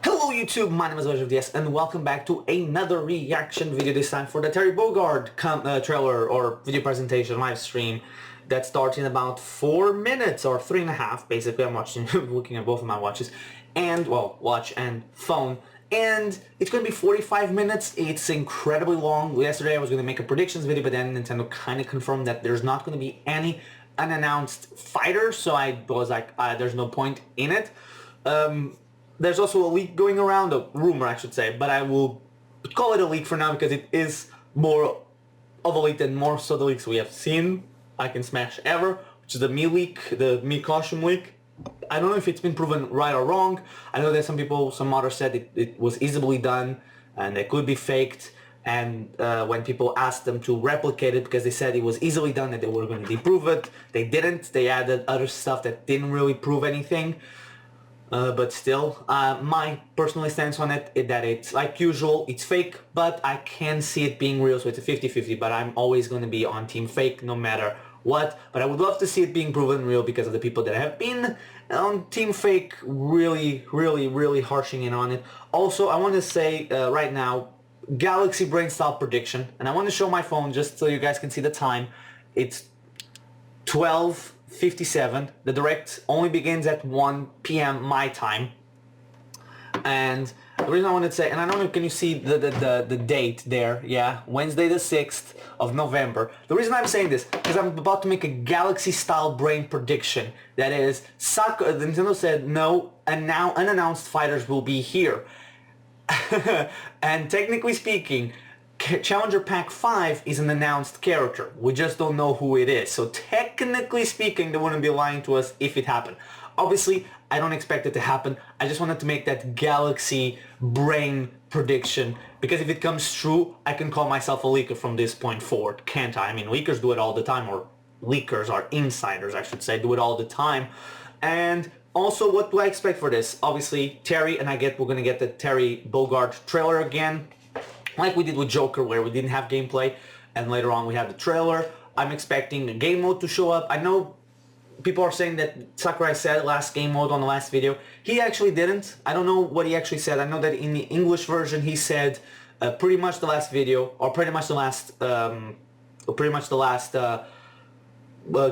Hello YouTube, my name is Bogard and welcome back to another reaction video, this time for the Terry Bogard trailer or video presentation live stream that starts in about 4 minutes or 3.5. Basically, I'm watching, looking at both of my watches and, well, watch and phone. And it's going to be 45 minutes. It's incredibly long. Yesterday I was going to make a predictions video, but then Nintendo kind of confirmed that there's not going to be any unannounced fighters, so I was like, there's no point in it. There's also a leak going around, a rumor I should say, but I will call it a leak for now because it is more of a leak than more so the leaks we have seen. I Can Smash Ever, which is the Mii leak, the Mii costume leak. I don't know if it's been proven right or wrong. I know that some others said it was easily done and it could be faked. And when people asked them to replicate it because they said it was easily done and they were going to disprove it, they didn't. They added other stuff that didn't really prove anything. But still, my personal stance on it is that it's, like usual, it's fake, but I can see it being real, so it's a 50-50, but I'm always going to be on team fake no matter what. But I would love to see it being proven real because of the people that have been on team fake really harshing in on it. Also, I want to say right now, Galaxy Brain style prediction, and I want to show my phone just so you guys can see the time. It's 12:57. The direct only begins at 1 p.m. my time. And the reason I wanted to say, and I don't know, can you see the date there? Yeah, Wednesday the 6th of November. The reason I'm saying this is I'm about to make a Galaxy style brain prediction. That is, Nintendo said no, and now unannounced fighters will be here. And technically speaking, Challenger Pack 5 is an announced character. We just don't know who it is. So technically speaking, they wouldn't be lying to us if it happened. Obviously, I don't expect it to happen. I just wanted to make that Galaxy brain prediction because if it comes true, I can call myself a leaker from this point forward, can't I? I mean, leakers do it all the time, or leakers or insiders, I should say, do it all the time. And also, what do I expect for this? Obviously, Terry, and we're gonna get the Terry Bogard trailer again, like we did with Joker, where we didn't have gameplay, and later on we had the trailer. I'm expecting a game mode to show up. I know people are saying that Sakurai said last game mode on the last video. He actually didn't. I don't know what he actually said. I know that in the English version he said pretty much the last video, or pretty much the last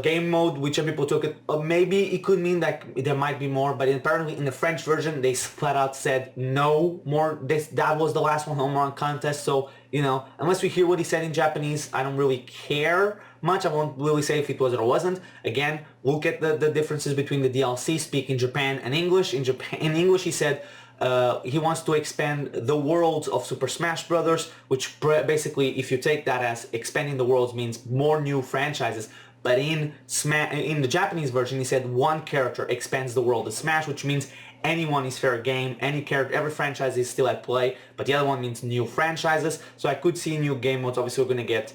game mode, which some people took it. Maybe it could mean that there might be more, but apparently in the French version they flat out said no more. That was the last one, home run contest. So, you know, unless we hear what he said in Japanese, I don't really care much. I won't really say if it was or wasn't. Again, look at the differences between the DLC, speak in Japan and English. In English he said he wants to expand the worlds of Super Smash Brothers, which basically, if you take that as expanding the worlds, means more new franchises. But in the Japanese version, he said one character expands the world of Smash, which means anyone is fair game. Any character, every franchise is still at play. But the other one means new franchises. So I could see new game modes. Obviously, we're gonna get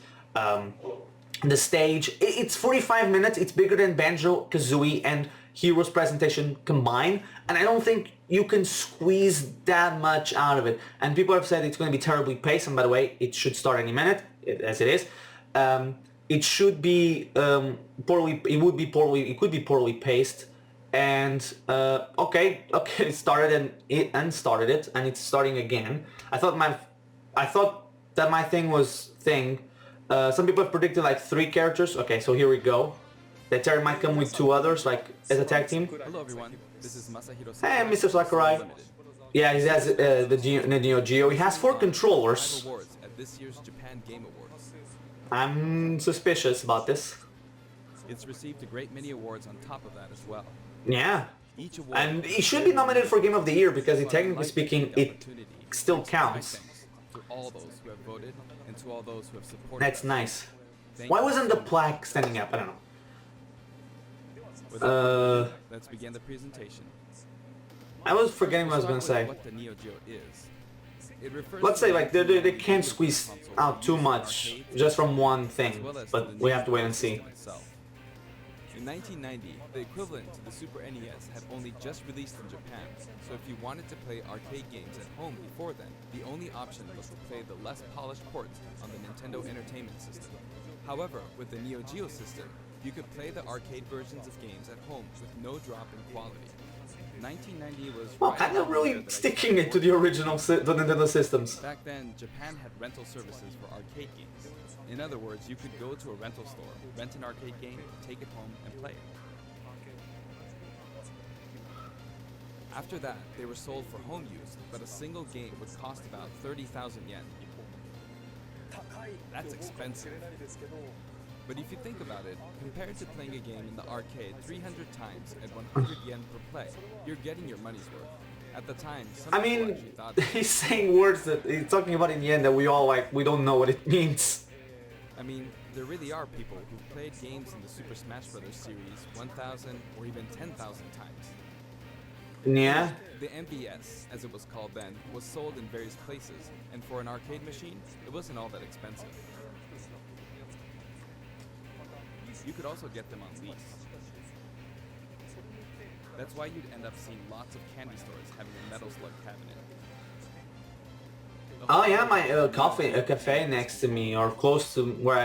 the stage. It's 45 minutes. It's bigger than Banjo-Kazooie and Heroes presentation combined. And I don't think you can squeeze that much out of it. And people have said it's going to be terribly paced. And by the way, it should start any minute, as it is. It should be it could be poorly paced, and okay, it started and it unstarted it, and it's starting again. I thought that my thing was some people have predicted like 3 characters. Okay, so here we go. That Terry might come with 2 others, like as a tag team. Hello everyone, this is Masahiro. Hey, Mr. Sakurai. Yeah, he has the Neo Geo. He has 4 controllers. Awards at this year's Japan Game Awards. I'm suspicious about this. It's received a great many awards on top of that as well. Yeah. Each award, and he should be nominated for Game of the Year because technically speaking, it still counts. To all those who have voted and to all those who have supported. That's nice. Why wasn't the plaque standing up? I don't know. Let's begin the presentation. I was forgetting what I was going to say. What the Neo Geo is. Let's say like they can't squeeze out too much just from one thing, but we have to wait and see. In 1990, the equivalent to the Super NES had only just released in Japan, so if you wanted to play arcade games at home before then, the only option was to play the less polished ports on the Nintendo Entertainment System. However, with the Neo Geo system, you could play the arcade versions of games at home with no drop in quality. 1990 was Well, right kind of about the year really that I sticking started it to the working. original the Nintendo systems. Back then, Japan had rental services for arcade games. In other words, you could go to a rental store, rent an arcade game, take it home, and play it. After that, they were sold for home use, but a single game would cost about 30,000 yen. That's expensive. But if you think about it, compared to playing a game in the arcade 300 times at 100 yen per play, you're getting your money's worth. At the time, some I people mean, actually thought he's saying words that he's talking about in the end that we all like, we don't know what it means. I mean, there really are people who played games in the Super Smash Bros. Series 1,000 or even 10,000 times. Yeah. The MVS, as it was called then, was sold in various places, and for an arcade machine, it wasn't all that expensive. You could also get them on lease. That's why you'd end up seeing lots of candy stores having a Metal Slug cabinet. Oh yeah, my cafe next to me, or close to where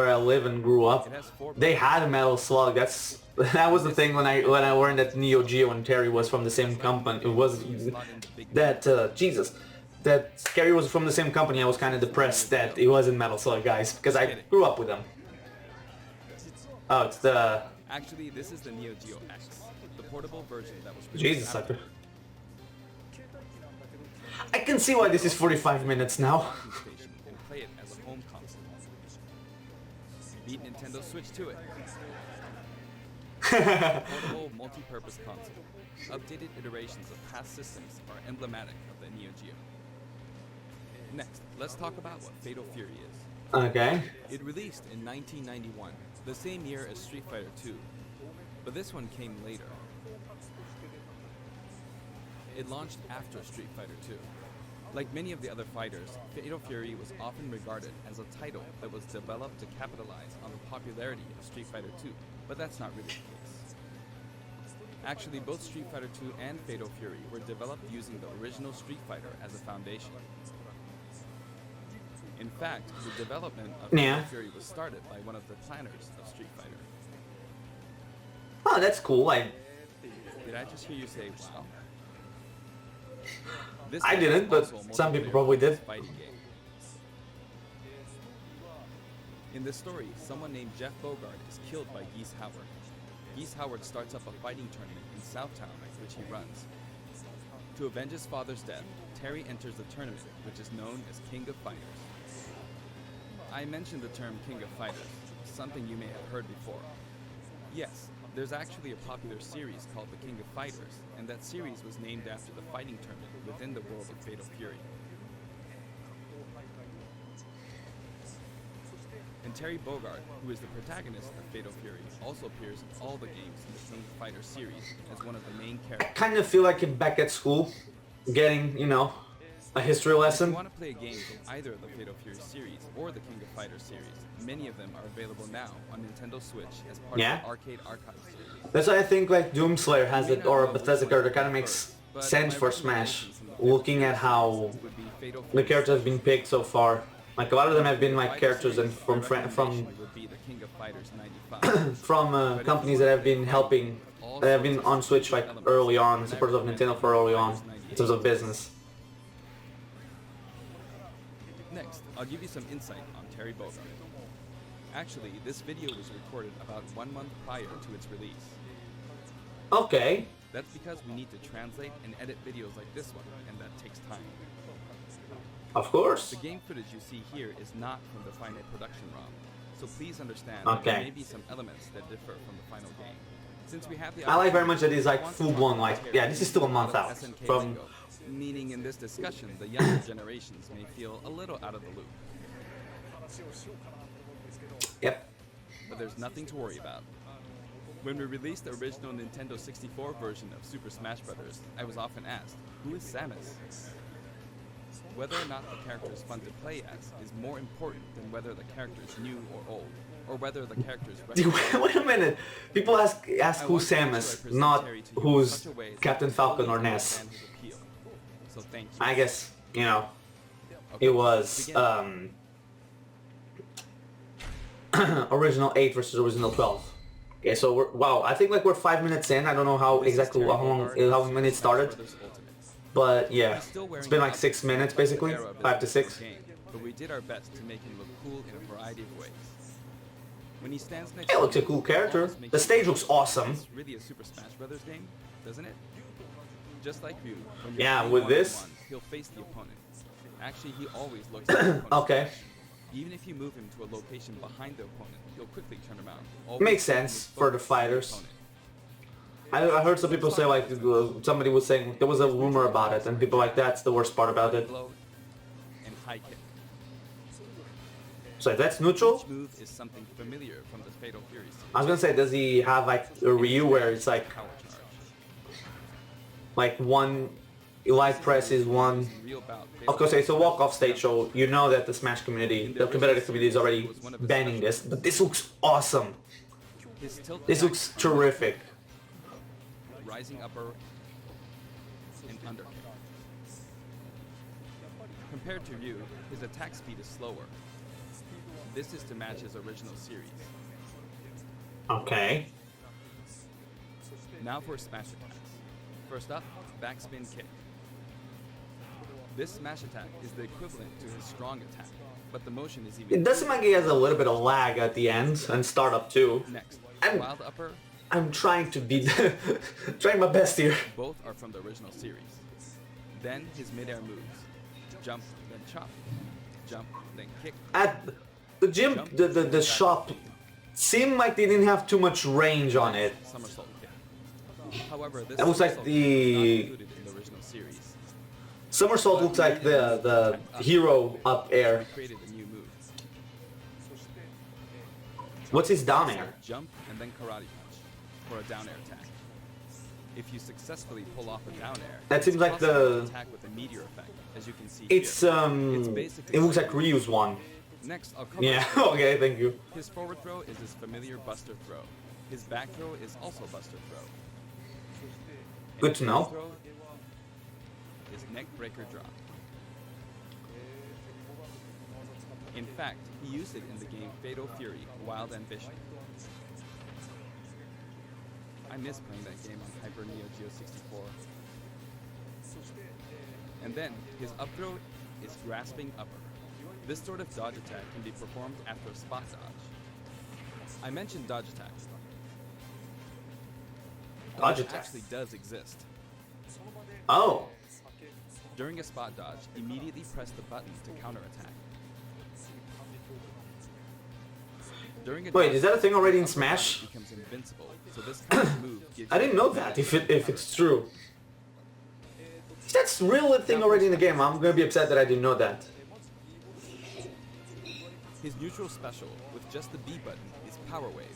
I live and grew up, they had a Metal Slug. That was the thing when I learned that Neo Geo and Terry was from the same company. It was that that Terry was from the same company. I was kind of depressed that it wasn't Metal Slug, guys, because I grew up with them. Oh, it's the Actually, this is the Neo Geo X, the portable version that was released Jesus after. sucker. I can see why this is 45 minutes now. Station and play it as a home console. Beat Nintendo Switch to it. Portable multi-purpose console. Updated iterations of past systems are emblematic of the Neo Geo. Next, let's talk about what Fatal Fury is. Okay. It released in 1991, the same year as Street Fighter II, but this one came later. It launched after Street Fighter II. Like many of the other fighters, Fatal Fury was often regarded as a title that was developed to capitalize on the popularity of Street Fighter II, but that's not really the case. Actually, both Street Fighter II and Fatal Fury were developed using the original Street Fighter as a foundation. In fact, the development of Fatal Fury was started by one of the planners of Street Fighter. Oh, that's cool. Did I just hear you say, wow? This I game didn't, is but also a some people multiplayer probably did. fighting game. In this story, someone named Jeff Bogard is killed by Geese Howard. Geese Howard starts up a fighting tournament in Southtown, which he runs. To avenge his father's death, Terry enters the tournament, which is known as King of Fighters. I mentioned the term King of Fighters, something you may have heard before. Yes, there's actually a popular series called The King of Fighters, and that series was named after the fighting tournament within the world of Fatal Fury. And Terry Bogard, who is the protagonist of Fatal Fury, also appears in all the games in the King of Fighters series as one of the main I characters. kind of feel like I'm back at school, getting, you know, a history If you lesson. want to play games from either of the Fatal Fury series or the King of Fighters series, many of them are available now on Nintendo Switch as part Yeah. of the Arcade Archive series. That's why I think like Doomslayer has You may it, not or know which Bethesda one character you kind of prefer, makes but sense my for Smash, recommendations from the Fatal looking Fury at how series would be Fatal the Fury characters have been picked so far. Like a lot of them have been like Fighter characters and series, from my from recommendation would be the King of Fighters 95. from But if companies you that want have to been play helping, fighting with all that have been sorts on of Switch like elements, early on, then I supporters of recommend Nintendo for early on, Fighters in terms of 98. business. Next, I'll give you some insight on Terry Bogard. Actually, this video was recorded about 1 month prior to its release. Okay. That's because we need to translate and edit videos like this one, and that takes time. Of course. The game footage you see here is not from the final production ROM, so please understand that there Okay. may be some elements that differ from the final game. Since we have the I like very much that it's I like want to full talk blown, about like, Terry yeah, this is still a month out of out SNK from, lingo, meaning in this discussion, the younger generations may feel a little out of the loop. yep. But there's nothing to worry about. When we released the original Nintendo 64 version of Super Smash Bros., I was often asked, who is Samus? Whether or not the character is fun to play as is more important than whether the character is new or old, or whether the character is Wait a minute. People ask I who's want to make sure I Samus, present not Terry to you in who's such a way that Captain you Falcon fully or Ness. understand his appeal. So thank you. I guess, you know, Okay, it was begin. original 8 versus original 12. Okay, so wow, I think like we're 5 minutes in. I don't know how exactly how many it started, but yeah, it's been like 6 minutes basically, 5 to 6. But we did our best to make him look cool in a variety of ways. When he stands next He to looks a you, cool it character. almost makes The you stage wonder, looks awesome. is this really a Super Smash Brothers game, doesn't it? Just like you, when you're Yeah, playing with one-on-one, this. he'll face the opponent. Actually, he always looks at the opponent's Okay. direction. Even if you move him to a location behind the opponent, he'll quickly turn around. always Makes keeping sense his for the focus on fighters. opponent. I heard some people say like somebody was saying there was a rumor about it, and people like that's the worst part about it. Blow and high kick. So that's neutral. Each move is something familiar from the Fatal Fury series. I was gonna say, does he have like a Ryu where it's like one light press is one? Of course, it's a walk-off stage, so you know that the Smash community, the competitive community, is already banning this. But this looks awesome. This looks terrific. Rising upper and underkick. Compared to Ryu, his attack speed is slower. This is to match his original series. Okay. Now for smash attacks. First up, backspin kick. This smash attack is the equivalent to his strong attack, but the motion is even... It does seem like he has a little bit of lag at the end and startup too. Next, I'm- wild upper. I'm trying to be trying my best here. Both are from the original series. Then his midair moves. Jump, then chop. Jump, then kick. At the gym, the shop seemed like they didn't have too much range on it. Somersault kick. However, this That looks like somersault kick is not the included in the original series. somersault looks like the hero up air. We created a new move. What's his down air? Jump and then karate punch for a down air attack. If you successfully pull off a down air, That seems it's like possible to the- attack with a meteor effect, as you can see It's here. basically it looks like like Ryu's one. Next, I'll cover Yeah. his throw. Okay. Thank you. His forward throw is his familiar buster throw. His back throw is also buster throw. And Good his to know. front throw is neck breaker drop. In fact, he used it in the game Fatal Fury Wild Ambition. I miss playing that game on Hyper Neo Geo 64. And then, his up throw is grasping upper. This sort of dodge attack can be performed after a spot dodge. I mentioned dodge attack. Dodge This attack. actually does exist. Oh. During a spot dodge, immediately press the button to counterattack. During a Wait, dodge, is that a thing already in upper Smash? button becomes invincible, so this kind of move gives I you didn't know that. If it's true. If that's real a thing already in the game, I'm gonna be upset that I didn't know that. His neutral special with just the B button is Power Wave.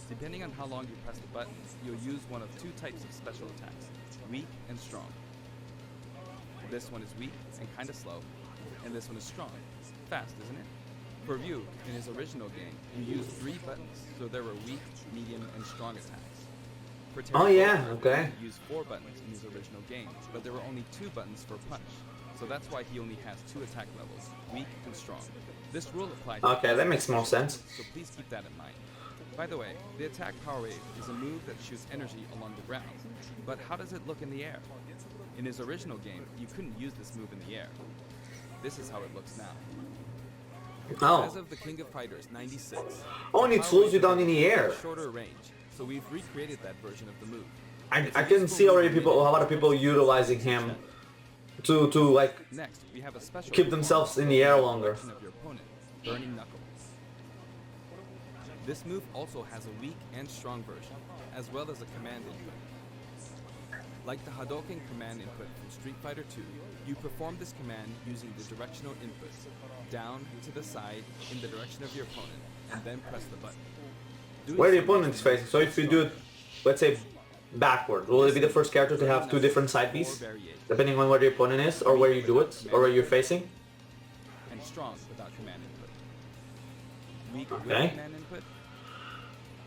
Depending on how long you press the button, you'll use one of two types of special attacks, weak and strong. This one is weak and kinda slow, and this one is strong. Fast, isn't it? For Ryu, in his original game, you used 3 buttons, so there were weak, medium, and strong attacks. For Oh, Terry yeah, Bogard, okay. he used 4 buttons in his original game, but there were only 2 buttons for punch, so that's why he only has 2 attack levels, weak and strong. This rule applies to Okay, that makes more sense. so please keep that in mind. By the way, the attack Power Wave is a move that shoots energy along the ground, but how does it look in the air? In his original game, you couldn't use this move in the air. This is how it looks now. As Oh. of the King of Fighters 96, Oh, and it slows you down in the air. shorter range, so we've recreated that version of the move. I can see already a lot of people utilizing him to like Next, we have a special keep themselves in the air longer. direction of your opponent, Burning Knuckles. This move also has a weak and strong version, as well as a command input. Like the Hadouken command input from Street Fighter II, you perform this command using the directional input, down, to the side, in the direction of your opponent, and then press the button. Doing Where the so opponent is facing. So if you do it, let's say backward, will it be the first character to have 2 different side Four Bs? variations, Depending on where the opponent is, or where you do it, or where you're facing? and strong without command input. Weak Okay. with command input,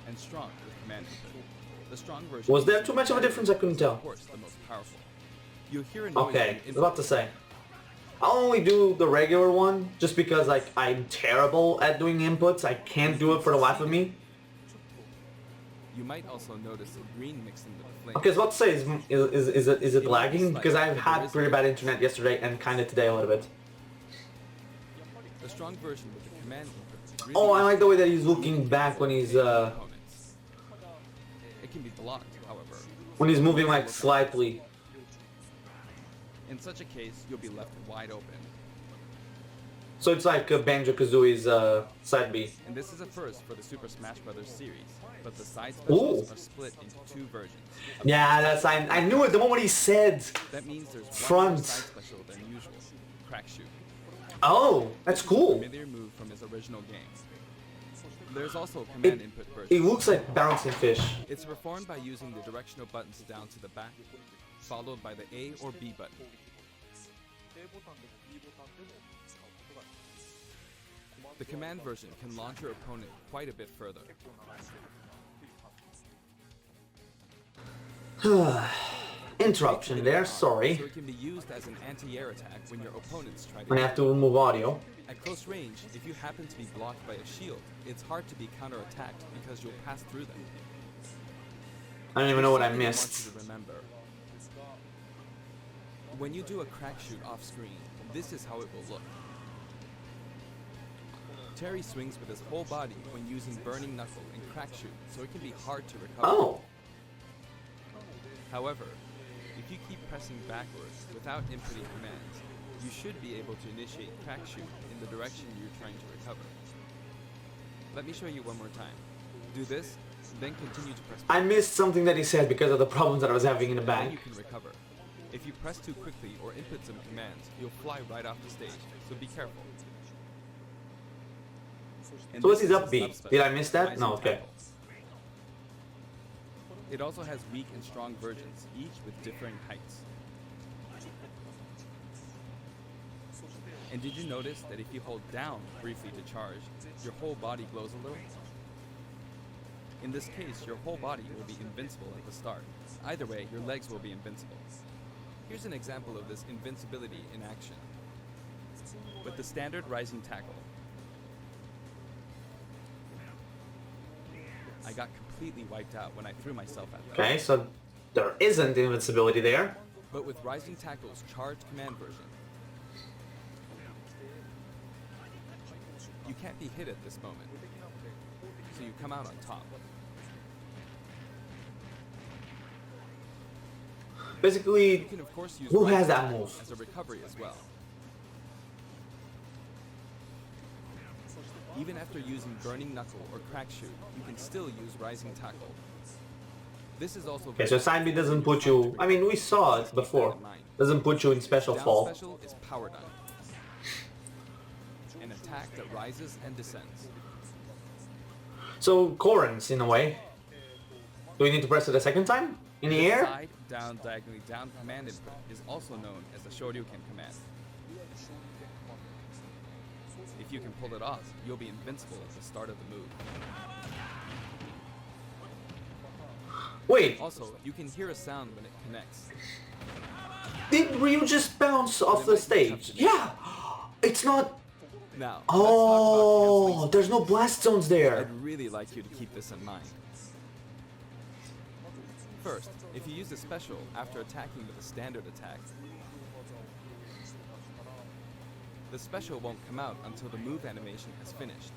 and strong with command input. The strong version Was there is too much of a difference? I couldn't tell. Of course, the most powerful. You'll hear a noise Okay, when I was about to say. I'll only do the regular one just because like I'm terrible at doing inputs. I can't do it for the life of me. You might also notice a green mixing with the flame. Okay, so let's say is it lagging? Because I've had pretty bad internet yesterday and kind of today a little bit. The strong version with the command input really Oh, I like the way that he's looking back when he's opponents. It can be blocked, however. when he's moving like slightly. In such a case, you'll be left wide open. So it's like Banjo-Kazooie's side B. And this is a first for the Super Smash Bros. Series, but the side specials Ooh. are split into two versions. Yeah, that's I knew it the moment he said That means there's one front. more side special than usual, Crack Shoot. Oh, that's A cool. familiar move from his original game. There's also a command input It version. looks like bouncing fish. It's performed by using the directional buttons down to the back, followed by the A or B button. The command version can launch your opponent quite a bit further. Interruption there, So sorry. it can be used as an anti-air attack when your opponents try I to... have to remove audio. At close range, if you happen to be blocked by a shield, it's hard to be counterattacked because you'll pass through them. I don't even know what I Something missed. want you to remember. When you do a crack shoot off screen, this is how it will look. Terry swings with his whole body when using Burning Knuckle and Crack Shoot, so it can be hard to recover. Oh, However, if you keep pressing backwards without inputting commands, you should be able to initiate Crack Shoot in the direction you're trying to recover. Let me show you one more time. Do this, then continue to press I missed something that he said because of the problems that I was having in the then you bank. can recover. If you press too quickly or input some commands, you'll fly right off the stage, so be careful. And So what's this his is up B? subspecial, Did I miss that? Rise No, and okay. Tackle. It also has weak and strong versions, each with differing heights. And did you notice that if you hold down briefly to charge, your whole body glows a little? In this case, your whole body will be invincible at the start. Either way, your legs will be invincible. Here's an example of this invincibility in action. With the standard rising tackle, I got completely wiped out when I threw myself at them. Okay, so there isn't invincibility there. But with Rising Tackle's charged command version, you can't be hit at this moment, so you come out on top. Basically, You can of course use who Rising has that Tackle move? as a recovery as well. Even after using Burning Knuckle or Crack Shoot, you can still use Rising Tackle. This is also Okay, so side B doesn't put you... I mean, we saw it before. Doesn't put you in special Down fall. special is Power Dunk, an attack that rises and descends. So, Corins, in a way. Do we need to press it a second time? In the air? Side, down, diagonally down command input is also known as the Shoryuken command. If you can pull it off, you'll be invincible at the start of the move. Wait, Also, you can hear a sound when it connects. did Ryu just bounce off the stage? Yeah! It's not... Now, let's talk Oh, about there's no blast zones there. I'd really like you to keep this in mind. First, if you use a special after attacking with a standard attack, the special won't come out until the move animation has finished.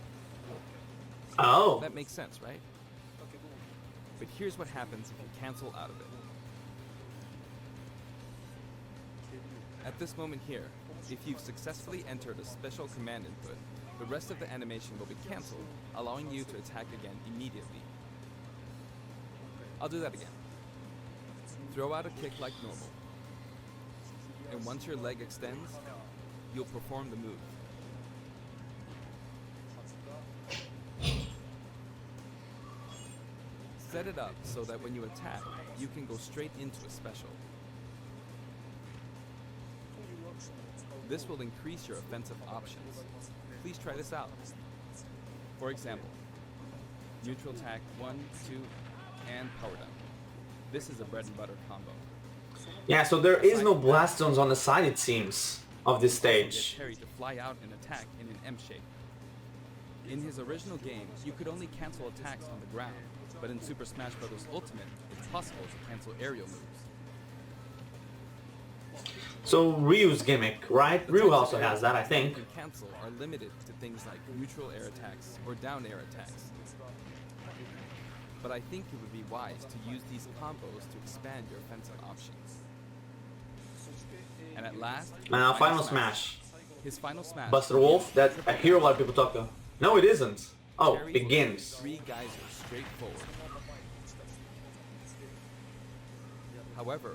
Oh. That makes sense, right? But here's what happens if you cancel out of it. At this moment here, if you've successfully entered a special command input, the rest of the animation will be cancelled, allowing you to attack again immediately. I'll do that again. Throw out a kick like normal. And once your leg extends, you'll perform the move. Set it up so that when you attack, you can go straight into a special. This will increase your offensive options. Please try this out. For example, neutral attack 1, 2, and power down. This is a bread and butter combo. Yeah, so there is no blast zones on the side, it seems. of this Also get stage. Terry to fly out and attack in an M shape. In his original game, you could only cancel attacks on the ground, but in Super Smash Bros. Ultimate, it's possible to cancel aerial moves. So Ryu's gimmick, right? The Ryu types of also air has that, I attacks think. you can cancel are limited to things like neutral air attacks or down air attacks. But I think it would be wise to use these combos to expand your offensive options. And at last, And now final smash. His final smash. Buster Wolf, that I hear a lot of people talking. No, it isn't. Oh, Terry begins. will shoot 3 geysers straight forward. However,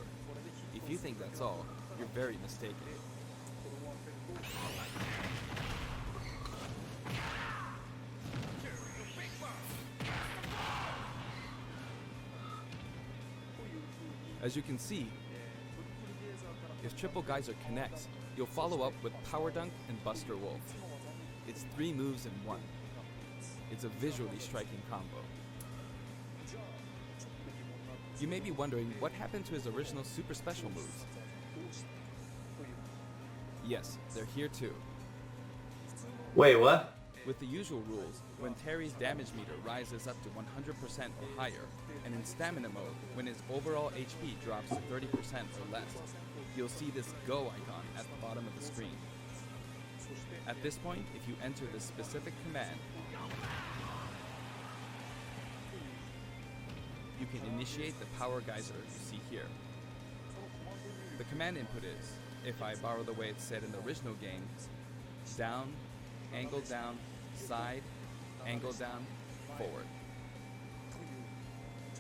if you think that's all, you're very mistaken. As you can see, if Triple Geyser connects, you'll follow up with Power Dunk and Buster Wolf. It's 3 moves in 1. It's a visually striking combo. You may be wondering what happened to his original super special moves. Yes, they're here too. Wait, what? With the usual rules, when Terry's damage meter rises up to 100% or higher, and in stamina mode, when his overall HP drops to 30% or less, you'll see this Go icon at the bottom of the screen. At this point, if you enter the specific command, you can initiate the power geyser you see here. The command input is, if I borrow the way it's said in the original game, down, angle down, side, angle down, forward.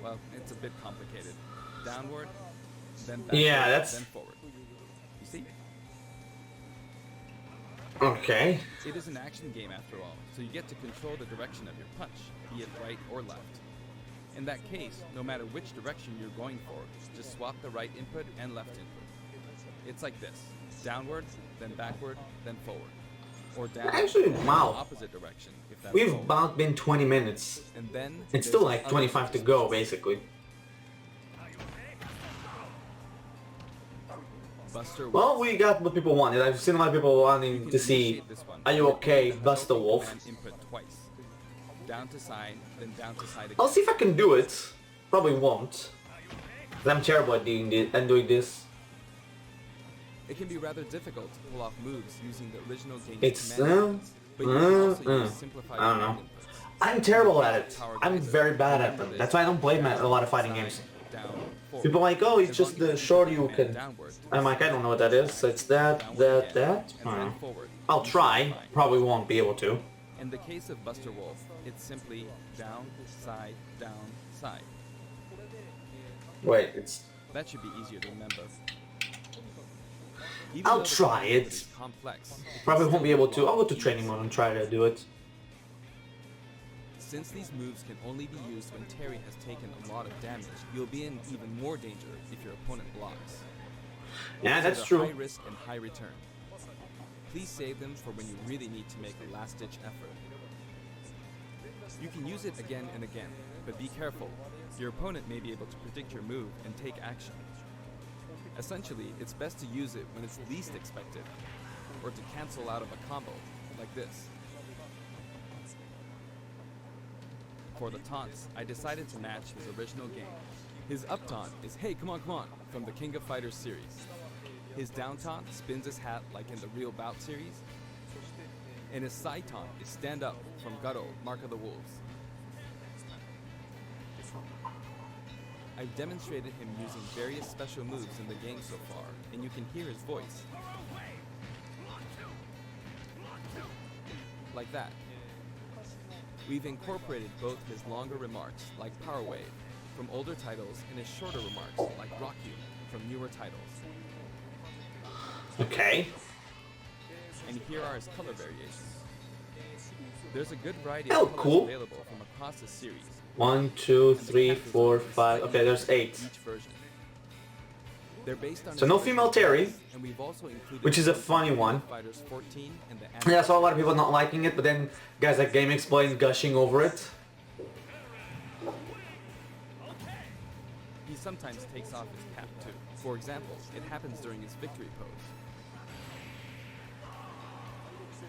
Well, it's a bit complicated. Downward, then backward, Yeah, that's- then forward. You see? Okay. It is an action game after all, so you get to control the direction of your punch, be it right or left. In that case, no matter which direction you're going for, just swap the right input and left input. It's like this: downward, then backward, then forward. Or down, Actually, then wow. the opposite direction, if that's We've forward. about been 20 minutes. And then It's still there's like 25 to go, other basically. Buster Wolf. Well, we got what people wanted. I've seen a lot of people You wanting can to see, initiate this one. are you okay, Hold Buster the Wolf? command input twice. Down to side, then down to side again. I'll see if I can do it. Probably won't. 'Cause I'm terrible at doing this. It can be rather difficult to pull off moves using the original game's It's, command inputs, but you can also use simplified I don't know. command inputs. I'm terrible at it. Power I'm geyser. very bad at Remember them. this. That's why I don't play a lot of fighting Side, games. down, forward. People are like, oh, it's As just long as the you short use you the can. command downward, I'm like, I don't know what that is. It's that, downward that, again, that. and I don't then know. forward. I'll You should try. be fine. Probably won't be able to. In the case of Buster Wolf, it's simply down, side, side. Wait, it's... That should be easier to remember. Even I'll though the try command input it. is complex, it can Probably still won't be able be to. I'll go to easy. training mode and try to do it. Since these moves can only be used when Terry has taken a lot of damage, you'll be in even more danger if your opponent blocks. Yeah, These are that's the true. High risk and high return. Please save them for when you really need to make a last-ditch effort. You can use it again and again, but be careful. Your opponent may be able to predict your move and take action. Essentially, it's best to use it when it's least expected, or to cancel out of a combo, like this. For the taunts, I decided to match his original game. His up taunt is "Hey, come on," from the King of Fighters series. His down taunt spins his hat like in the Real Bout series. And his side taunt is "Stand Up" from Gutto, Mark of the Wolves. I've demonstrated him using various special moves in the game so far, and you can hear his voice. Like that. We've incorporated both his longer remarks, like Power Wave, from older titles, and his shorter remarks, like Rock You, from newer titles. Okay. And here are his color variations. There's a good variety Oh, of colors cool. available from across the series. 1, 2, and the 3, characters 4, are 5. slightly Okay, there's different 8. in each version. They're based on So no his female original Terry, games, and we've also included which is a versions funny of one. Fighters 14 and the Yeah, I saw a lot of people not liking it, but then guys like Game Explain gushing over it. He sometimes takes off his cap too. For example, it happens during his victory pose.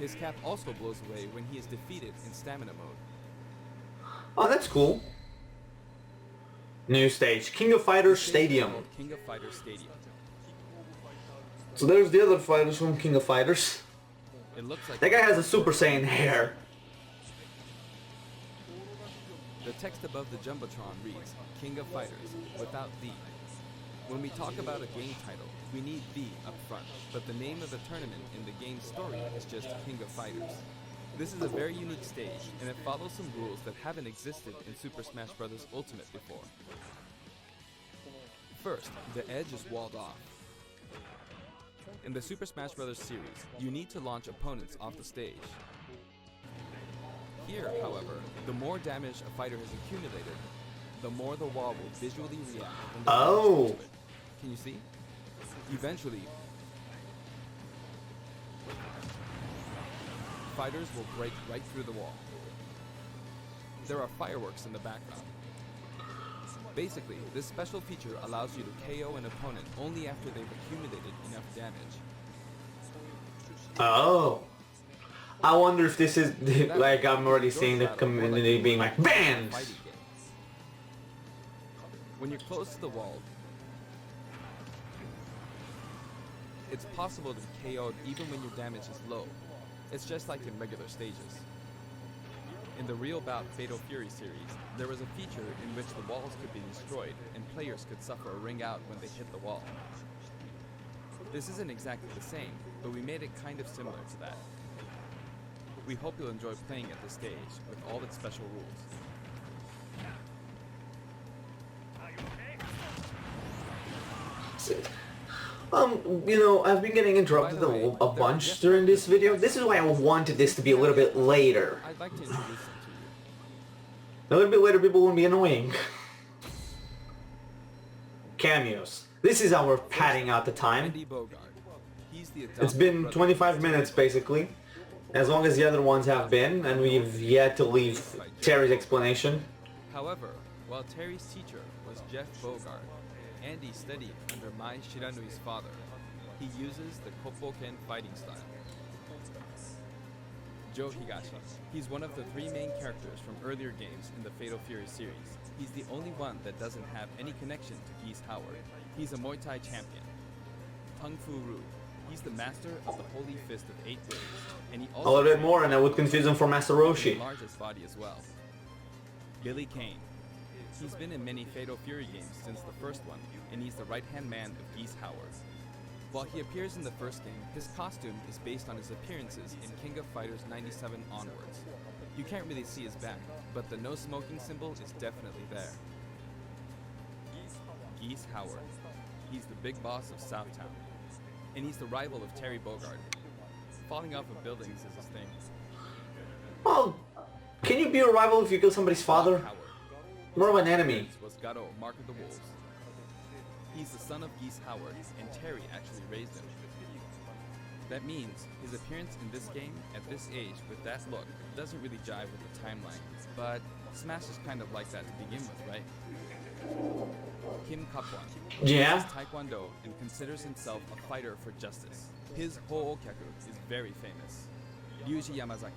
His cap also blows away when he is defeated in stamina mode. Oh, that's cool. New stage, King of Fighters Stadium. King of Fighters Stadium. So there's the other fighters from King of Fighters. It looks like That guy has a Super Saiyan hair. the text above the Jumbotron reads, King of Fighters, without the. When we talk about a game title, we need the up front, but the name of the tournament in the game's story is just King of Fighters. This is a very unique stage, and it follows some rules that haven't existed in Super Smash Bros. Ultimate before. First, the edge is walled off. In the Super Smash Bros. Series, you need to launch opponents off the stage. Here, however, the more damage a fighter has accumulated, the more the wall will visually react when the Oh. to it. Can you see? Eventually, fighters will break right through the wall. There are fireworks in the background. Basically, this special feature allows you to KO an opponent only after they've accumulated enough damage. Oh. I wonder if this is like I'm already seeing the community being like banned. When you're close to the wall, it's possible to be KO'd even when your damage is low. It's just like in regular stages. In the Real Bout Fatal Fury series, there was a feature in which the walls could be destroyed and players could suffer a ring out when they hit the wall. This isn't exactly the same, but we made it kind of similar to that. We hope you'll enjoy playing at this stage with all its special rules. You know, I've been getting interrupted a bunch during this video. This is why I wanted this to be a little bit later. I'd like to introduce them to you. A little bit later, people won't be annoying. Cameos. This is our padding out the time. Andy Bogard. He's the It's been 25 minutes basically, as long as the other ones have been, and we've yet to leave Terry's explanation. However, while Terry's teacher was Jeff Bogard, Andy studied under Mai Shiranui's father. He uses the Koppoken fighting style. Joe Higashi. He's one of the three main characters from earlier games in the Fatal Fury series. He's the only one that doesn't have any connection to Geese Howard. He's a Muay Thai champion. Tung Fu Ru. He's the master of the Holy Fist of 8 Ways, and he also A little bit more and I would confuse him for Master Roshi. largest body as well. Billy Kane. He's been in many Fatal Fury games since the first one, and he's the right-hand man of Geese Howard. While he appears in the first game, his costume is based on his appearances in King of Fighters 97 onwards. You can't really see his back, but the no smoking symbol is definitely there. Geese Howard. He's the big boss of Southtown, and he's the rival of Terry Bogard. Falling off of buildings is his thing. Well, can you be a rival if you kill somebody's father? Howard. More of an enemy. Was Garo, Mark of the Wolves. He's the son of Geese Howard, and Terry actually raised him. That means his appearance in this game, at this age, with that look, doesn't really jive with the timeline. But Smash is kind of like that to begin with, right? Kim Kapwan. Yeah. He does Taekwondo and considers himself a fighter for justice. His Ho'okyaku is very famous. Ryuji Yamazaki.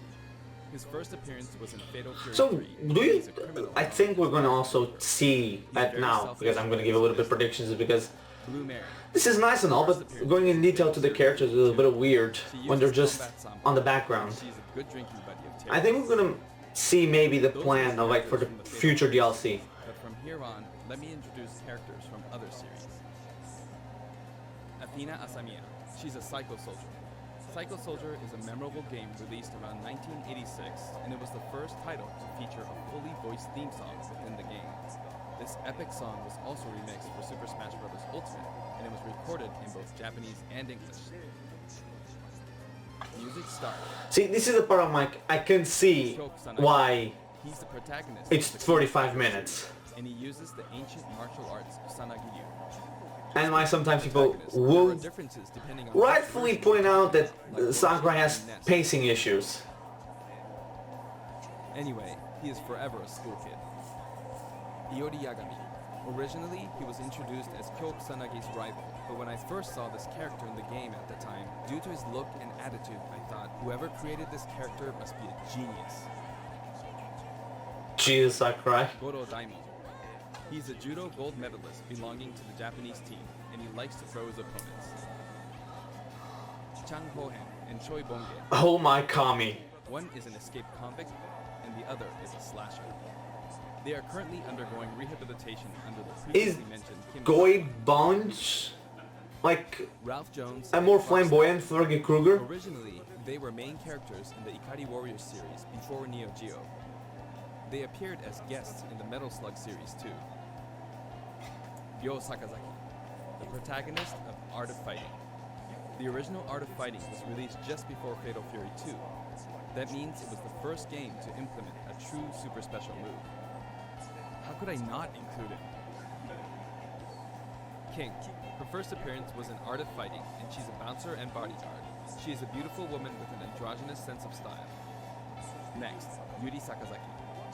His first appearance was in Fatal Fury So, 3. do you... He's a criminal. I think we're gonna also see that now, because I'm gonna give a little bit predictions, because Blue Mary. this is nice and all, but going in detail to the characters is a little bit weird when they're just on the background. She's a good drinking buddy of Terry. I think we're gonna see maybe the plan of like for the future DLC. But from here on, let me introduce characters from other series. Athena Asamiya. She's a Psycho Soldier. Psycho Soldier is a memorable game released around 1986, and it was the first title to feature a fully voiced theme song within the game. This epic song was also remixed for Super Smash Bros. Ultimate, and it was recorded in both Japanese and English. Music started. See, this is the part I'm like, I can see why He's the protagonist. it's of the 45 minutes. and he uses the ancient martial arts Sanagi-ryu. And why sometimes people There are will differences depending on rightfully which version point out that like Sakurai has Ness. pacing issues. Anyway, he is forever a school kid. Iori Yagami. Originally, he was introduced as Kyo Kusanagi's rival, but when I first saw this character in the game at the time, due to his look and attitude, I thought, whoever created this character must be a genius. Jesus, I cry. Goro Daimon. He's a judo gold medalist belonging to the Japanese team, and he likes to throw his opponents. Chang Hohen and Choi Bonge. Oh my Kami. One is an escaped convict, and the other is a slasher. They are currently undergoing rehabilitation under the previously mentioned Kim Goy Bunch like Ralph Jones a more flamboyant Fergie Krueger? Originally, they were main characters in the Ikari Warriors series before Neo Geo. They appeared as guests in the Metal Slug series too. Ryo Sakazaki, the protagonist of Art of Fighting. The original Art of Fighting was released just before Fatal Fury 2. That means it was the first game to implement a true super special move. How could I not include it? King. Her first appearance was in Art of Fighting, and she's a bouncer and bodyguard. She is a beautiful woman with an androgynous sense of style. Next, Yuri Sakazaki.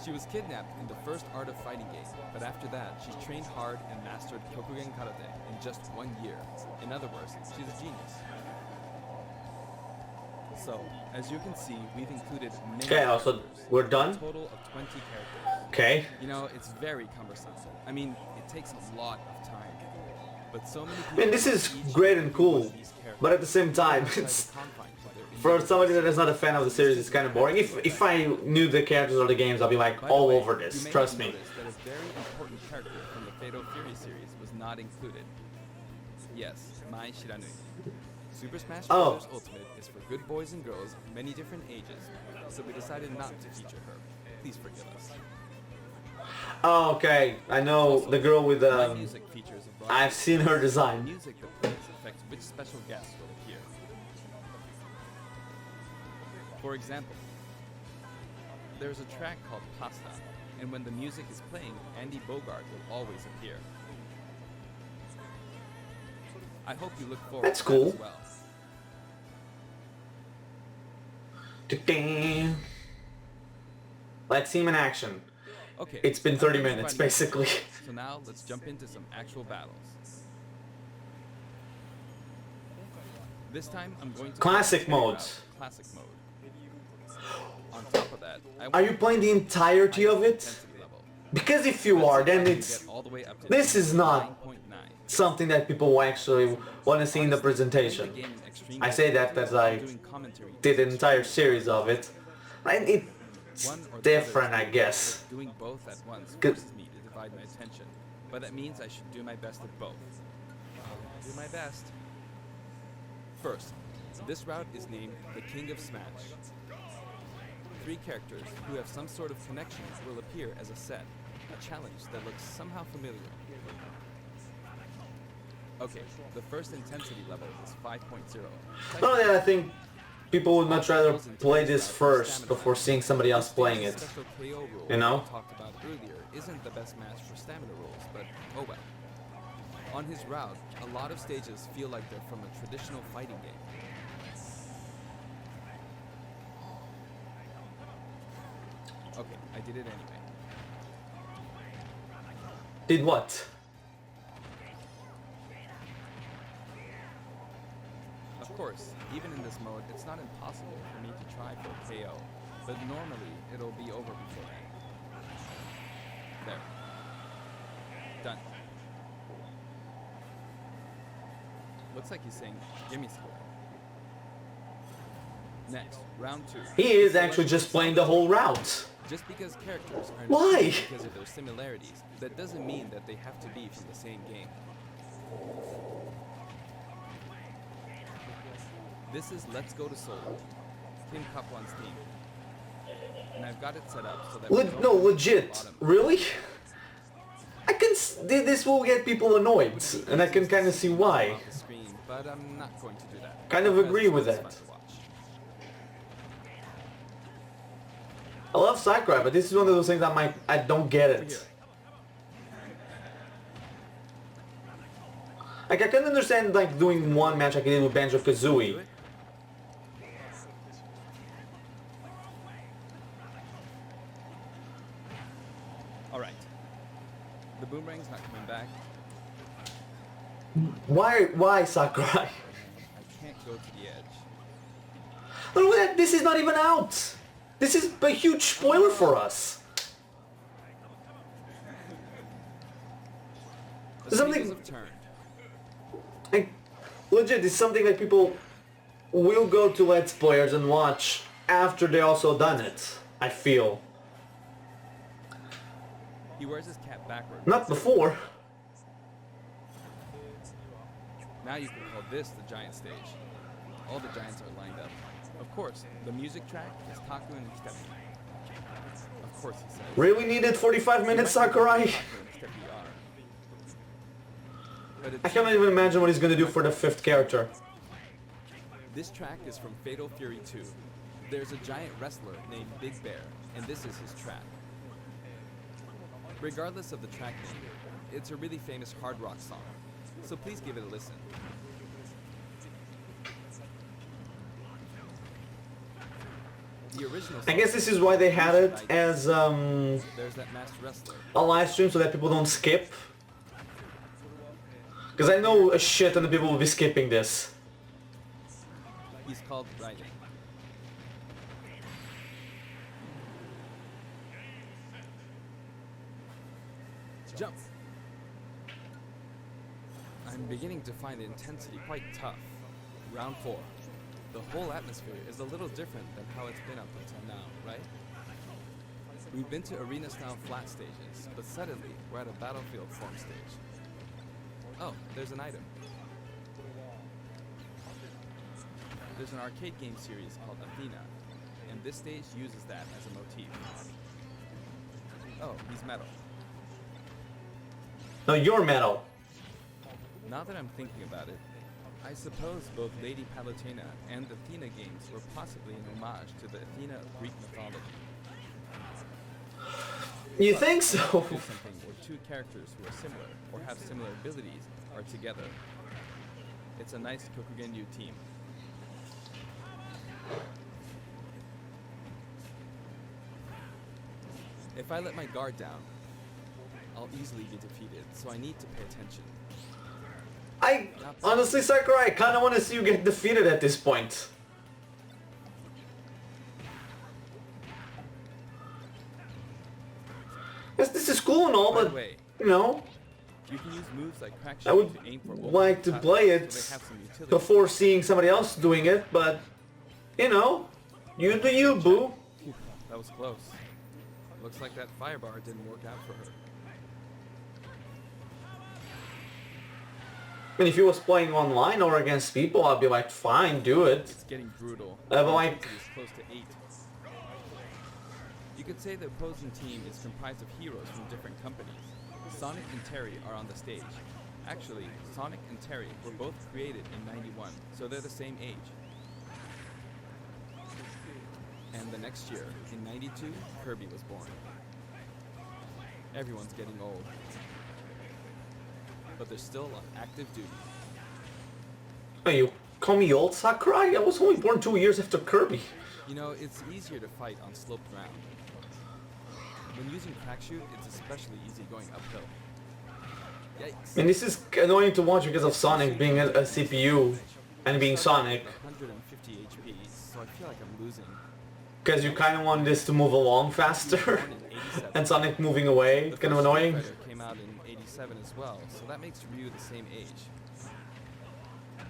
She was kidnapped in the first Art of Fighting game, but after that, she trained hard and mastered Kokugen Karate in just 1 year. In other words, she's a genius. So, as you can see, we've included many so characters, we're done? a total of 20 characters. Okay. You know, it's very cumbersome. I mean, it takes a lot of time. But so many I people mean, this is each great and one cool, of these characters but at the same time, outside the it's confines of their for individual somebody that is not a fan of the series, it's kind of boring. If I knew the characters or the games, I'd be like By the all way, over you this. may Trust have me. noticed that a very important character from the Fatal Fury series was not included. Yes, Mai Shiranui. Super Smash Oh. Bros. Ultimate is for good boys and girls of many different ages, so we decided not to feature her. Please forgive us. Oh, okay. I know the girl with My music features a variety I've seen her The design. music that plays affects which special guests will appear. For example, there's a track called Pasta, and when the music is playing, Andy Bogard will always appear. I hope you look forward That's to cool. that as well. Let's see him in action. Okay. It's been I'm 30 done minutes, providing basically. information, So now let's jump into some actual battles. This time I'm going to Classic play the mode. route, Classic mode. On top of that, Are you playing the entirety of it? Because if you are, then it's this is not something that people actually want to see in the presentation. I say that as I did an entire series of it, and it's different, I guess. Doing both at once Good. forces me to divide my attention, but that means I should do my best at both. I'll do my best. First, this route is named the King of Smash. 3 characters who have some sort of connection will appear as a set, a challenge that looks somehow familiar. Okay, the first intensity level is 5.0. Not that I think people would much rather play this first before seeing somebody else playing it. Special KO rule You know? we talked about earlier isn't the best match for stamina rules, but oh well. On his route, a lot of stages feel like they're from a traditional fighting game. Okay, I did it anyway. Did what? Of course, even in this mode, it's not impossible for me to try for a KO, but normally it'll be over before then. There. Done. Looks like he's saying, gimme some. Next, round 2. He is actually just playing the whole route. Just because characters are Why? distinct because of their similarities, that doesn't mean that they have to be from the same game. This is Let's Go to Seoul, Kim Kaplan's team. And I've got it set up so that we don't No, lose the legit. bottom. Really? I can. This will get people annoyed, and I can kind of see why. On the screen, but I'm not going to do that. Kind of because agree with it's that. fun to watch. I love Sakurai, but this is one of those things I don't get Over here. it. Like I can understand like doing one match like I did with Banjo Do Kazooie. it. All right. The boomerang's not coming Why Sakurai? I can't go to the edge. Look at that, this is not even out! This is a huge spoiler for us! The Something- tables have turned. Like, legit, it's something that people will go to Let's Players and watch after they also done it, I feel. He wears his cap backwards. Not before. Now you can call this the giant stage. All the giants are lined up. Of course, the music track is Taku and Steppy. Of course, he says. Really needed 45 minutes, Sakurai? Taku and Steppy are. But I cannot even imagine what he's gonna do for the 5th character. this track is from Fatal Fury 2. There's a giant wrestler named Big Bear, and this is his track. Regardless of the track name, it's a really famous hard rock song, so please give it a listen. The original I song guess this is why they had it as There's that masked wrestler. a live stream so that people don't skip. Because I know a shit ton of people will be skipping this. He's called Raiden. Jump! I'm beginning to find the intensity quite tough. Round 4. The whole atmosphere is a little different than how it's been up until now, right? We've been to arena-style flat stages, but suddenly we're at a battlefield form stage. Oh, there's an item. There's an arcade game series called Athena, and this stage uses that as a motif. Oh, he's metal. No, you're metal. Now that I'm thinking about it, I suppose both Lady Palutena and the Athena games were possibly an homage to the Athena of Greek mythology. You think so? Do something where two characters who are similar or have similar abilities are together. It's a nice Kokugenryu team. If I let my guard down, I'll easily be defeated, so I need to pay attention. I honestly, Sakurai, I kind of want to see you get defeated at this point. Yes, this is cool and all, By the but way, you know, you can use moves like crack I would shooting to aim for like to play it so they have some utility. before seeing somebody else doing it, but you know, you do you, boo. Phew, that was close. Looks like that firebar didn't work out for her. I mean, if he was playing online or against people, I'd be like, fine, do it. It's getting brutal. But The like- intensity is close to 8. You could say the opposing team is comprised of heroes from different companies. Sonic and Terry are on the stage. Actually, Sonic and Terry were both created in '91, so they're the same age. And the next year, in '92, Kirby was born. Everyone's getting old. But they're still on active duty. Hey, you call me old, Sakurai? I was only born 2 years after Kirby. You know, it's easier to fight on sloped ground. When using crack shoot, it's especially easy going uphill. Yikes. And this is annoying to watch because of Sonic being a CPU and being Sonic. 150 HP, so I feel like I'm losing. Because you kind of want this to move along faster. Born in 87. And Sonic moving away. The Kind of first annoying. Street Fighter came out in '87 as well, so that makes Ryu the same age.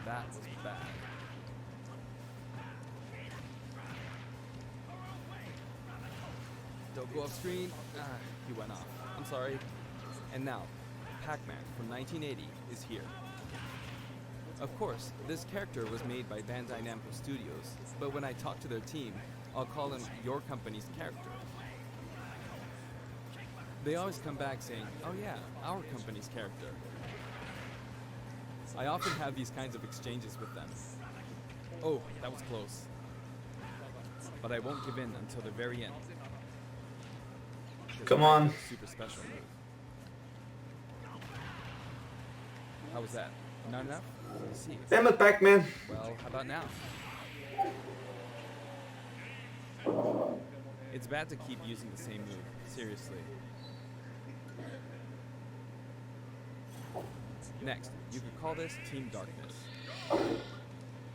That was bad. Don't go off screen. Ah, he went off. I'm sorry. And now, Pac-Man from 1980 is here. Of course, this character was made by Bandai Namco Studios, but when I talk to their team, I'll call him your company's character. They always come back saying, oh yeah, our company's character. I often have these kinds of exchanges with them. Oh, that was close. But I won't give in until the very end. 'Cause Come I have on. a super special move. How was that? Not enough? Let me see. Damn it, Pac-Man. Well, how about now? It's bad to keep using the same move, seriously. Next, you could call this Team Darkness.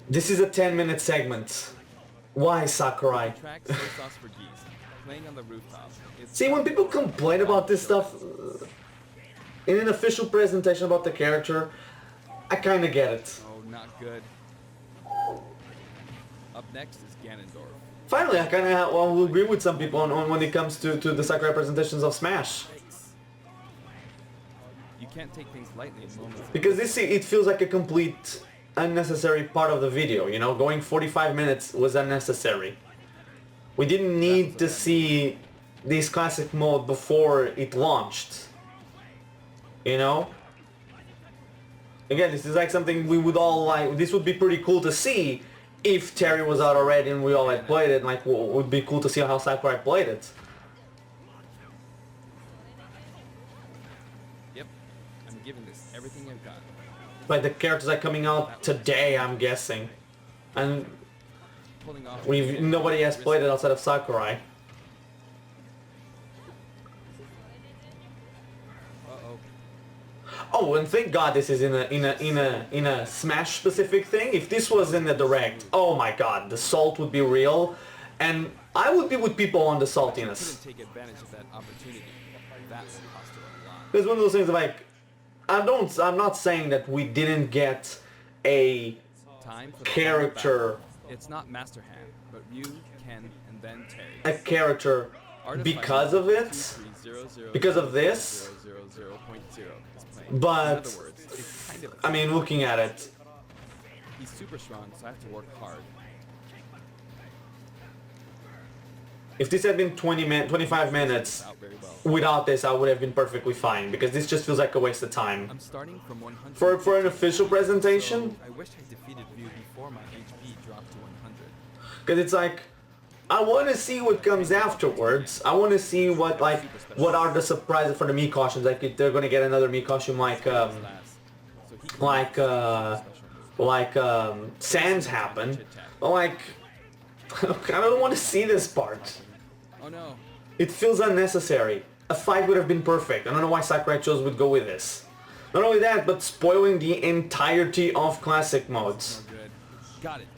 This is a 10-minute segment. Why, Sakurai? The track Soy Sauce for Geese, playing on the rooftop. See, when people complain about this stuff in an official presentation about the character, I kinda get it. Oh, not good. Up next is Ganondorf. Finally, I kinda will agree with some people on when it comes to the Sakurai presentations of Smash. You can't take things lightly in moments like Because this, it feels like a complete unnecessary part of the video, you know? Going 45 minutes was unnecessary. We didn't need to see this classic mode before it launched. You know? Again, this is like something we would all like, this would be pretty cool to see if Terry was out already and we all had played it, like, it would be cool to see how Sakurai played it. Yep, I'm giving this everything I've got. Like, the characters are coming out today, I'm guessing. And Pulling off nobody has played it outside of Sakurai. Uh-oh. Oh, and thank God this is in a Smash specific thing. If this was in the Direct, oh my God, the salt would be real, and I would be with people on the saltiness. Couldn't take advantage of that opportunity. That would cost her a lot. It's one of those things like, I'm not saying that we didn't get a Time for the character, final battle. It's not Master Hand, but Ryu, Ken, and then Terry. a character because of it, 2300 because of this, 000.0 is playing. but, In other words, it's kind of I mean, looking at it, he's super strong, so I have to work hard. if this had been 25 minutes, Out very well. without this I would have been perfectly fine, because this just feels like a waste of time. I'm starting from 100. For an official presentation, So I wish I defeated Ryu before my HP dropped to 100. because it's like, I want to see what comes afterwards. I want to see what are the surprises for the Mii costumes. Like, if they're gonna get another Mii costume like So he can like use special move. Sans happened. But like, I don't want to see this part. Oh no. It feels unnecessary. A fight would have been perfect. I don't know why Sakurai chose would go with this. Not only that, but spoiling the entirety of classic modes. No good. Got it.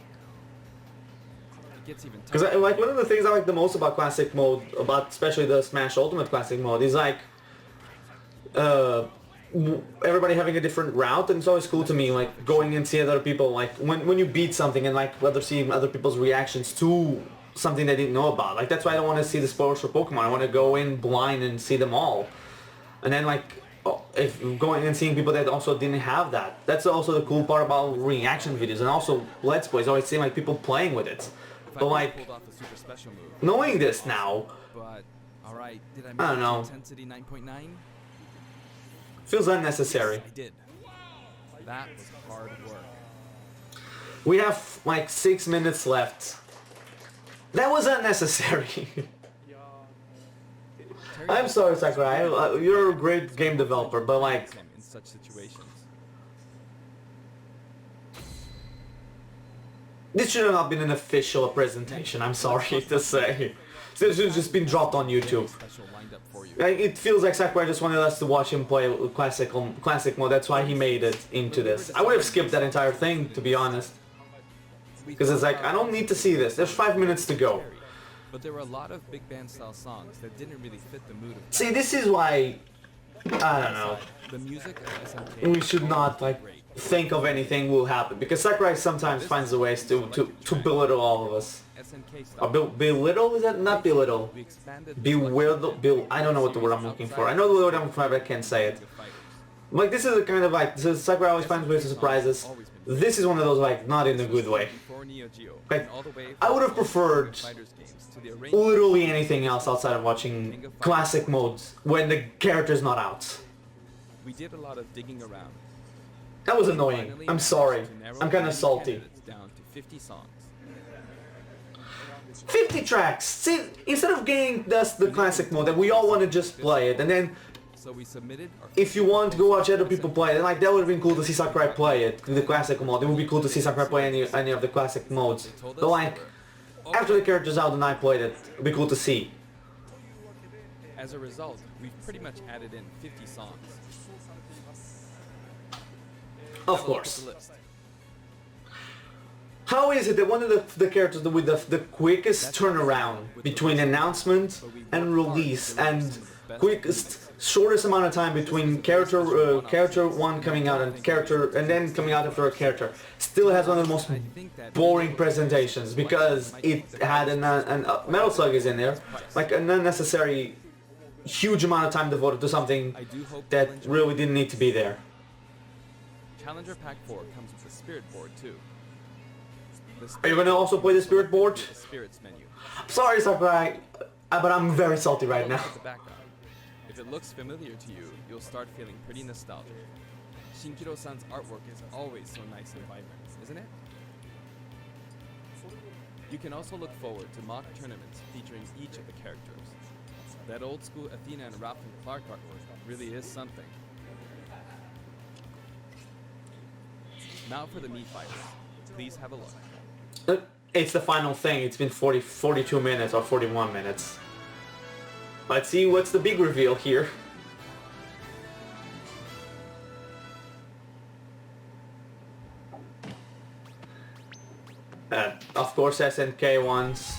It gets even Because tougher. like one of the things I like the most about classic mode, about especially the Smash Ultimate classic mode, is like everybody having a different route, and it's always cool to me, like going and see other people, like when you beat something and like seeing other people's reactions to something they didn't know about. Like, that's why I don't want to see the spoilers for Pokemon. I want to go in blind and see them all, and then like if going and seeing people that also didn't have that. That's also the cool part about reaction videos, and also Let's Plays. Always seeing like people playing with it. If I But could like, have pulled off a super special move. knowing this now, But alright, did I make I don't it know. to intensity 9.9? feels unnecessary. I did. That was hard work. We have like 6 minutes left. That was unnecessary. I'm sorry, Sakurai. You're a great game developer, but like, Him in such situations. this should have not been an official presentation. I'm sorry to say. This should have just been dropped on YouTube. Special lined up for you. Like, it feels like Sakurai just wanted us to watch him play classic mode. That's why he made it into this. I would have skipped that entire thing, to be honest. Because it's like, I don't need to see this. There's 5 minutes to go. But there were a lot of big band style songs that didn't really fit the mood of See, this is why, I don't know, the music of SNK. we should not like think of anything will happen. Because Sakurai sometimes finds the ways to belittle all of us. SNK Or style. belittle? Is that not belittle? We expanded the Bewilder? I don't know what the word I'm looking for. I know the word I'm looking for, but I can't say it. Like, this is a kind of like, so Sakurai always finds ways to surprise us. This is one of those, like, not in a good way. Before Neo Geo, Like, and all the way I would have from preferred Fighters games to the arrangement literally anything else outside of watching classic modes when the character's not out. we did a lot of digging around. That was annoying. Finally I'm sorry. managed to narrow I'm kind of the salty. candidates down to 50 songs. 50 tracks! See, instead of getting the classic mode, that we all want to just play it, and then So we submitted our if you want to go watch other people play it, like, that would have been cool to see Sakurai play it, the classic mode. It would be cool to see Sakurai play any of the classic modes. But like, after the character's out and I played it, it'd be cool to see. As a result, we've pretty much added in 50 songs. Of Have a look at course. the list. How is it that one of the characters with the quickest turnaround between announcement and release and quickest shortest amount of time between character one coming out and then coming out after a character still has one of the most boring presentations because it had an Metal Slug is in there, like an unnecessary huge amount of time devoted to something that really didn't need to be there. Challenger Pack 4 comes with a spirit board too. Are you gonna also play the spirit board? The spirits menu. Sorry, Sakurai, but I'm very salty right now. Look at the background. If it looks familiar to you, you'll start feeling pretty nostalgic. Shinkiro-san's artwork is always so nice and vibrant, isn't it? You can also look forward to mock tournaments featuring each of the characters. That old school Athena and Ralph and Clark artwork really is something. Now for the Mii Fighters. Please have a look. It's the final thing. It's been 42 minutes or 41 minutes. Let's see what's the big reveal here. Of course, SNK ones.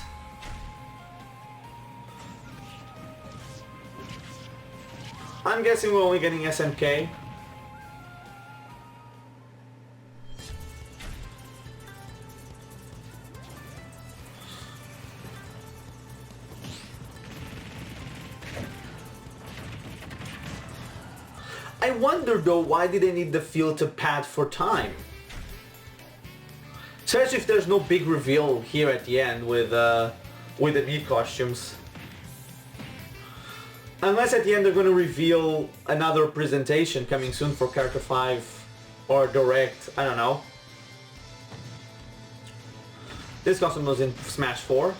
I'm guessing we're only getting SNK. I wonder though, why did they need the field to pad for time? Especially if there's no big reveal here at the end with the Mii costumes. Unless at the end they're going to reveal another presentation coming soon for Character 5 or Direct, I don't know. This costume was in Smash 4.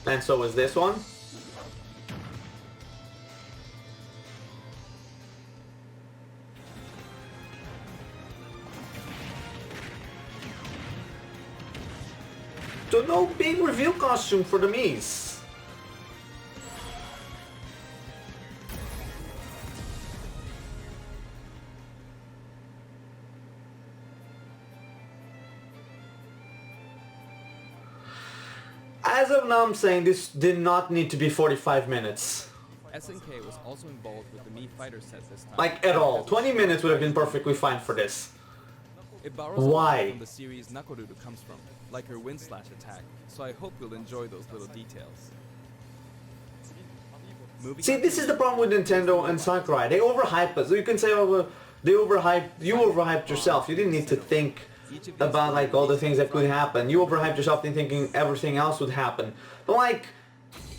And so is this one. So no big reveal costume for the Miis. As of now, I'm saying this did not need to be 45 minutes. SNK was also involved with the Mii Fighter set this time. Like at all. 20 minutes would have been perfectly fine for this. It borrows Why? a lot from the series Nakoruru comes from, like her wind slash attack, so I hope you'll enjoy those little details. Moving See, on this to is the problem with Nintendo and Sakurai. They overhype us. You can say, oh, well, you overhyped yourself. You didn't need to think about like all the things that could happen. You overhyped yourself in thinking everything else would happen. But like,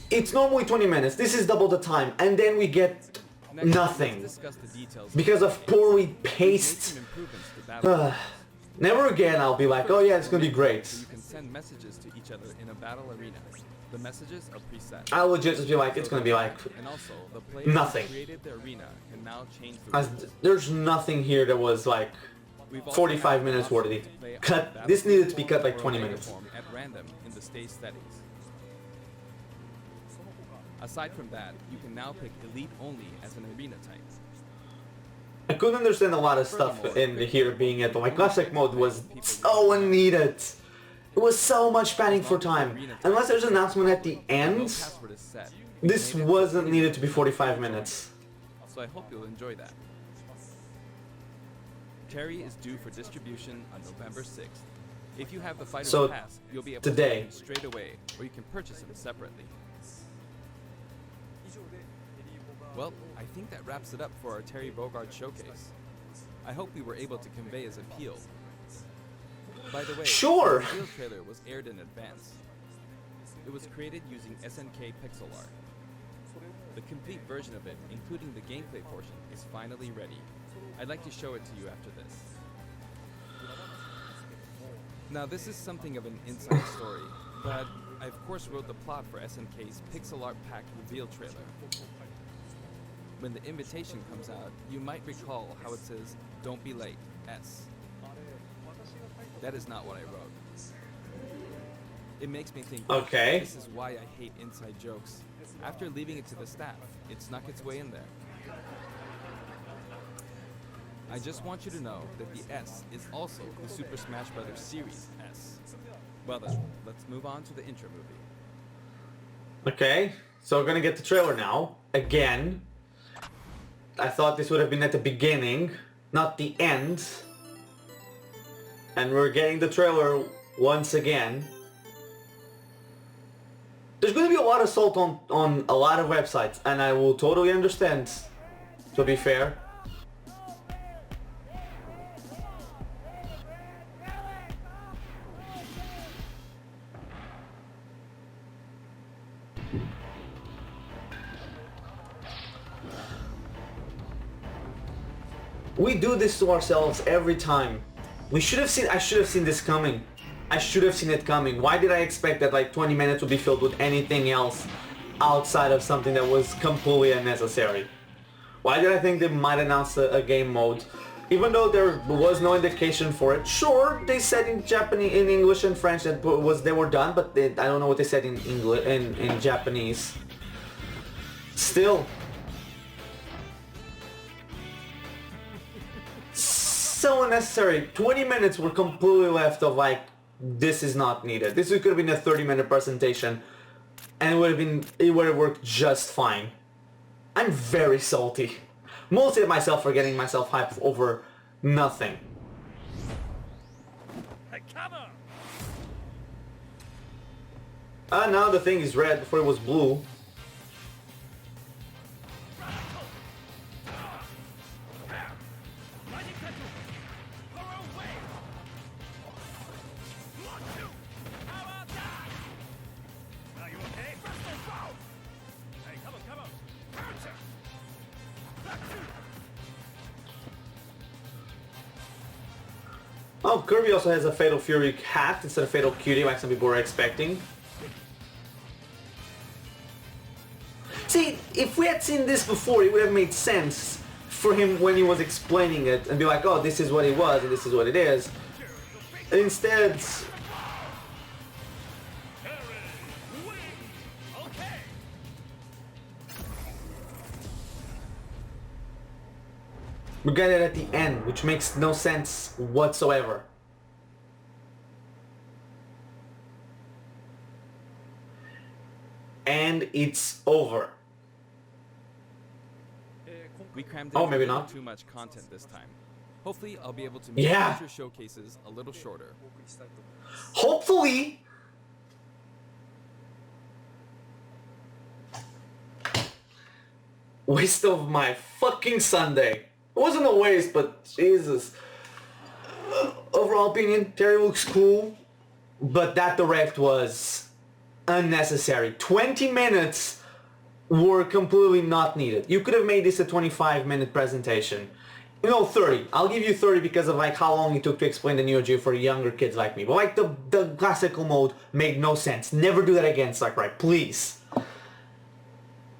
it's normally 20 minutes. This is double the time, and then we get Next, nothing let's discuss the details because of poorly paced. We've made some improvements to battle. Never again I'll be like, oh yeah, it's gonna be great. So you can send messages to each other in a battle arena. The messages are preset. I'll legit just be like, it's gonna be like, And also, the players nothing. who created the arena can now change the as, rules. there's nothing here that was like We've also 45 added minutes an option worthy. to play on Cut. battle This needed to be form cut like or 20 Omega minutes. form at random in the stage settings. Aside from that, you can now pick Elite only as an arena type. I couldn't understand a lot of stuff in here being it, but my classic mode was so unneeded. It was so much padding for time. Unless there's an announcement at the No end, password is set. this Made it wasn't so needed to be 45 minutes. So I hope you'll enjoy that. Terry is due for distribution on November 6th. If you have the Fighter So, Pass, you'll be able today. to get them straight away, or you can purchase them separately. Well, I think that wraps it up for our Terry Bogard showcase. I hope we were able to convey his appeal. By the way, Sure. the reveal trailer was aired in advance. It was created using SNK pixel art. The complete version of it, including the gameplay portion, is finally ready. I'd like to show it to you after this. Now this is something of an inside story, but I of course wrote the plot for SNK's pixel art pack reveal trailer. When the invitation comes out, you might recall how it says, "Don't be late, S." That is not what I wrote. It makes me think, Okay. this is why I hate inside jokes. After leaving it to the staff, it snuck its way in there. I just want you to know that the S is also the Super Smash Bros. Series S. Well then, let's move on to the intro movie. Okay, so we're gonna get the trailer now. Again. I thought this would have been at the beginning, not the end. And we're getting the trailer once again. There's going to be a lot of salt on a lot of websites, and I will totally understand, to be fair. We do this to ourselves every time. I should have seen this coming. I should have seen it coming. Why did I expect that like 20 minutes would be filled with anything else outside of something that was completely unnecessary? Why did I think they might announce a game mode? Even though there was no indication for it. Sure, they said in Japanese, in English and French that they were done, but I don't know what they said in English, in Japanese. Still. So unnecessary. 20 minutes were completely left of like, this is not needed. This could have been a 30-minute presentation and it would have worked just fine. I'm very salty. Mostly at myself for getting myself hyped over nothing. Now the thing is red before it was blue. Oh, Kirby also has a Fatal Fury hat instead of Fatal Cutie like some people were expecting. See, if we had seen this before, it would have made sense for him when he was explaining it and be like, oh, this is what it was and this is what it is. Instead... we got it at the end, which makes no sense whatsoever. And it's over. We crammed Oh, in maybe a little not. too much content this time. Hopefully, I'll be able to make Yeah. future showcases a little shorter. Hopefully. Waste of my fucking Sunday. It wasn't a waste, but Jesus. Overall opinion, Terry looks cool, but that direct was unnecessary. 20 minutes were completely not needed. You could have made this a 25-minute presentation. You know, 30. I'll give you 30 because of like how long it took to explain the Neo Geo for younger kids like me. But like the classical mode made no sense. Never do that again, Sakurai, please.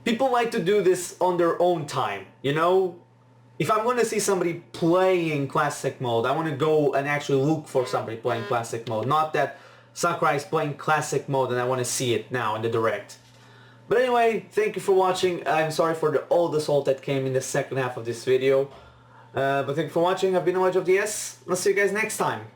People like to do this on their own time, you know? If I'm going to see somebody playing classic mode, I want to go and actually look for somebody playing classic mode. Not that Sakurai is playing classic mode and I want to see it now in the direct. But anyway, thank you for watching. I'm sorry for all the salt that came in the second half of this video. But thank you for watching. I've been Edge of the S. I'll see you guys next time.